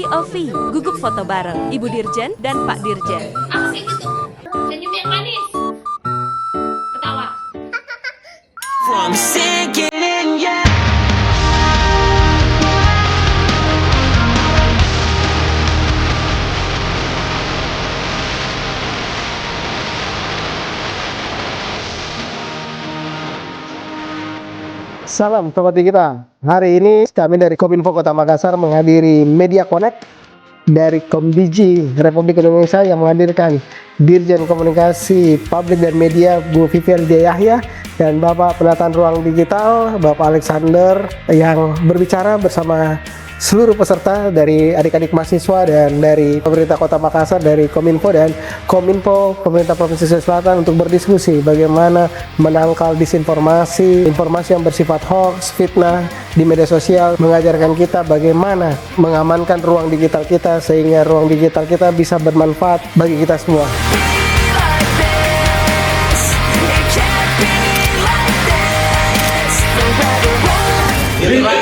POV, gugup foto bareng Ibu Dirjen dan Pak Dirjen. Apa kayak gitu? Senyum yang manis. Ketawa. From sinking in, yeah. Salam sobat kita. Hari ini kami dari Kominfo Kota Makassar menghadiri Media Connect dari Komdigi Republik Indonesia yang menghadirkan Dirjen Komunikasi Publik dan Media Bu Vivian Yahya dan Bapak Penataan Ruang Digital Bapak Alexander yang berbicara bersama seluruh peserta dari adik-adik mahasiswa dan dari pemerintah Kota Makassar, dari Kominfo dan Kominfo pemerintah Provinsi Sulawesi Selatan untuk berdiskusi bagaimana menangkal disinformasi, informasi yang bersifat hoax, fitnah di media sosial, mengajarkan kita bagaimana mengamankan ruang digital kita sehingga ruang digital kita bisa bermanfaat bagi kita semua. It can't be like this.